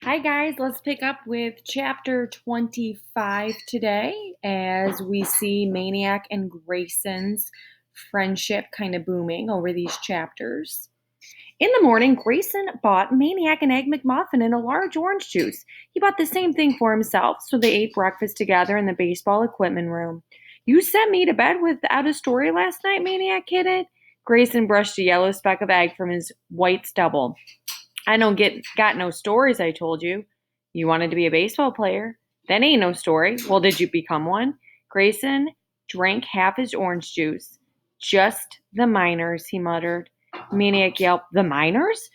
Hi, guys. Let's pick up with chapter 25 today as we see Maniac and Grayson's friendship kind of booming over these chapters. In the morning, Grayson bought Maniac an Egg McMuffin and a large orange juice. He bought the same thing for himself, so they ate breakfast together in the baseball equipment room. You sent me to bed without a story last night, Maniac kidded. Grayson brushed a yellow speck of egg from his white stubble. I don't got no stories, I told you. You wanted to be a baseball player. That ain't no story. Well, did you become one? Grayson drank half his orange juice. Just the minors, he muttered. Maniac yelped, The minors?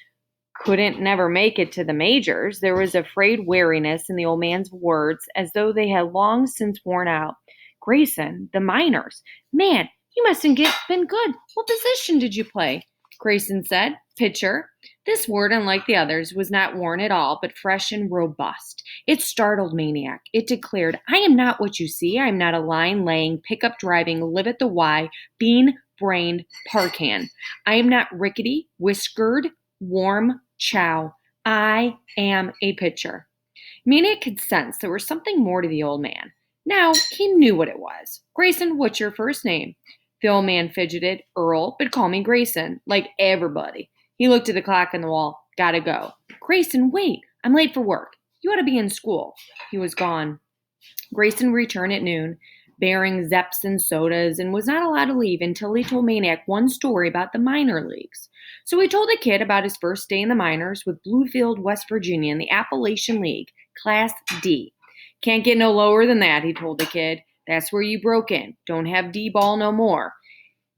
Couldn't never make it to the majors. There was afraid wariness in the old man's words, as though they had long since worn out. Grayson, the minors. Man, you mustn't been good. What position did you play? Grayson said, Pitcher. This word, unlike the others, was not worn at all, but fresh and robust. It startled Maniac. It declared, I am not what you see. I am not a line-laying, pickup driving, live at the Y, bean-brained parkan. I am not rickety, whiskered, warm chow. I am a pitcher. Maniac could sense there was something more to the old man. Now he knew what it was. Grayson, what's your first name? The old man fidgeted. Earl, but call me Grayson, like everybody. He looked at the clock on the wall. Gotta go. Grayson, wait. I'm late for work. You ought to be in school. He was gone. Grayson returned at noon, bearing Zeps and sodas, and was not allowed to leave until he told Maniac one story about the minor leagues. So he told the kid about his first day in the minors with Bluefield, West Virginia in the Appalachian League, Class D. Can't get no lower than that, he told the kid. That's where you broke in. Don't have D-ball no more.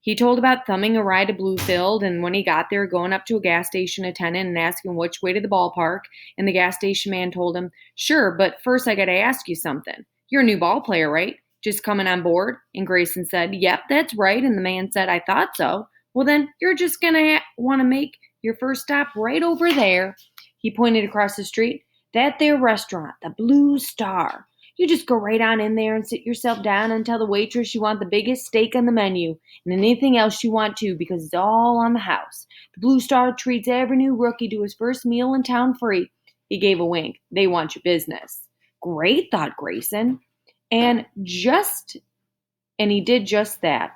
He told about thumbing a ride to Bluefield, and when he got there, going up to a gas station attendant and asking which way to the ballpark, and the gas station man told him, Sure, but first I gotta ask you something. You're a new ball player, right? Just coming on board? And Grayson said, Yep, that's right. And the man said, I thought so. Well, then you're just gonna want to make your first stop right over there. He pointed across the street. That there restaurant, the Blue Star. You just go right on in there and sit yourself down and tell the waitress you want the biggest steak on the menu and anything else you want to because it's all on the house. The Blue Star treats every new rookie to his first meal in town free. He gave a wink. They want your business. Great, thought Grayson. And he did just that.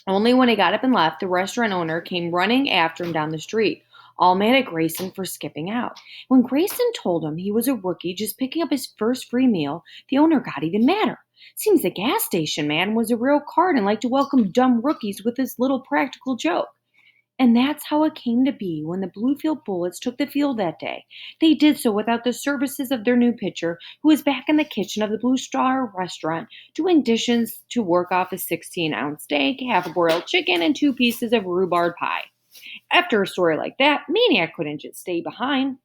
Only when he got up and left, the restaurant owner came running after him down the street, all mad at Grayson for skipping out. When Grayson told him he was a rookie just picking up his first free meal, the owner got even madder. Seems the gas station man was a real card and liked to welcome dumb rookies with his little practical joke. And that's how it came to be when the Bluefield Bullets took the field that day. They did so without the services of their new pitcher, who was back in the kitchen of the Blue Star restaurant, doing dishes to work off a 16-ounce steak, half a broiled chicken, and 2 pieces of rhubarb pie. After a story like that, Maniac couldn't just stay behind.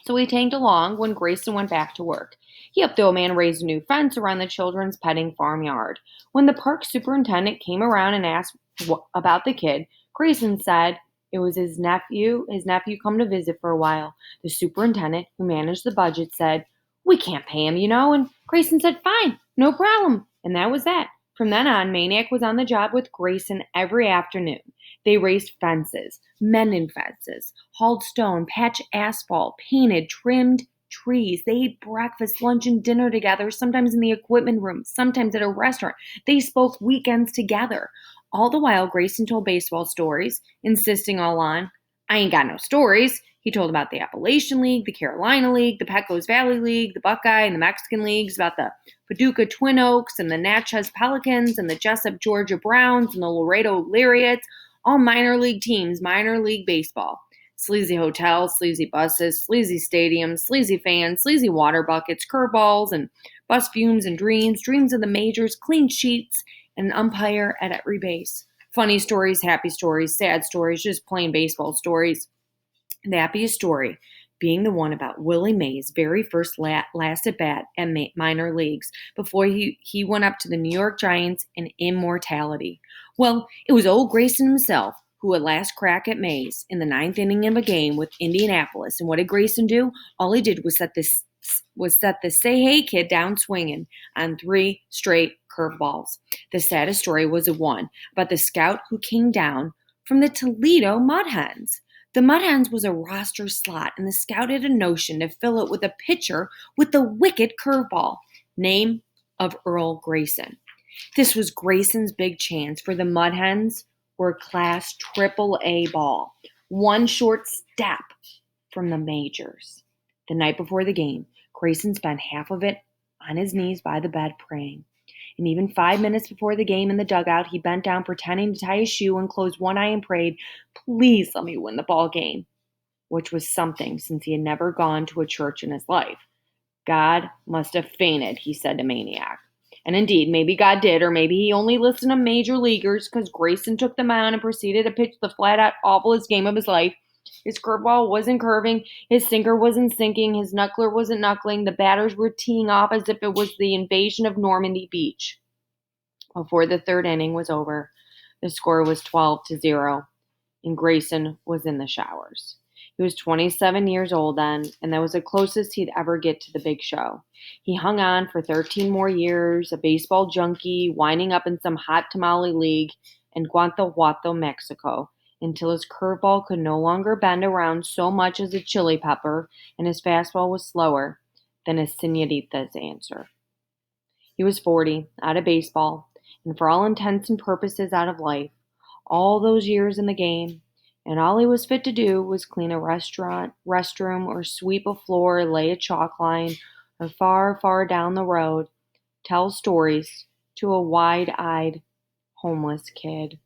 So he tagged along when Grayson went back to work. He helped the old man raise a new fence around the children's petting farmyard. When the park superintendent came around and asked about the kid, Grayson said it was his nephew. His nephew come to visit for a while. The superintendent, who managed the budget, said, We can't pay him, And Grayson said, Fine, no problem. And that was that. From then on, Maniac was on the job with Grayson every afternoon. They raised fences, mended fences, hauled stone, patched asphalt, painted, trimmed trees. They ate breakfast, lunch, and dinner together, sometimes in the equipment room, sometimes at a restaurant. They spoke weekends together. All the while, Grayson told baseball stories, insisting all on, I ain't got no stories. He told about the Appalachian League, the Carolina League, the Pecos Valley League, the Buckeye and the Mexican Leagues, about the Paducah Twin Oaks and the Natchez Pelicans and the Jessup Georgia Browns and the Laredo Lariats, all minor league teams, minor league baseball. Sleazy hotels, sleazy buses, sleazy stadiums, sleazy fans, sleazy water buckets, curveballs and bus fumes and dreams of the majors, clean sheets, and an umpire at every base. Funny stories, happy stories, sad stories, just plain baseball stories. The happiest story being the one about Willie Mays' very first last at bat at minor leagues before he went up to the New York Giants and immortality. Well, it was old Grayson himself who had last crack at Mays in the 9th inning of a game with Indianapolis. And what did Grayson do? All he did was set the say hey kid down swinging on 3 straight curveballs. The saddest story was the one about the scout who came down from the Toledo Mudhens. The Mudhens was a roster slot, and the scout had a notion to fill it with a pitcher with the wicked curveball. Name of Earl Grayson. This was Grayson's big chance, for the Mudhens were class Triple-A ball, one short step from the majors. The night before the game, Grayson spent half of it on his knees by the bed praying. And even 5 minutes before the game in the dugout, he bent down pretending to tie his shoe and closed one eye and prayed, "Please let me win the ball game," which was something, since he had never gone to a church in his life. "God must have fainted," he said to Maniac. And indeed, maybe God did, or maybe he only listened to major leaguers, because Grayson took the mound and proceeded to pitch the flat-out awfulest game of his life. His curveball wasn't curving, his sinker wasn't sinking, his knuckler wasn't knuckling. The batters were teeing off as if it was the invasion of Normandy Beach. Before the third inning was over, the score was 12-0, and Grayson was in the showers. He was 27 years old then, and that was the closest he'd ever get to the big show. He hung on for 13 more years, a baseball junkie, winding up in some hot tamale league in Guanajuato, Mexico, until his curveball could no longer bend around so much as a chili pepper, and his fastball was slower than a senorita's answer. He was 40, out of baseball, and for all intents and purposes out of life. All those years in the game, and all he was fit to do was clean a restroom, or sweep a floor, lay a chalk line, or far, far down the road, tell stories to a wide-eyed homeless kid.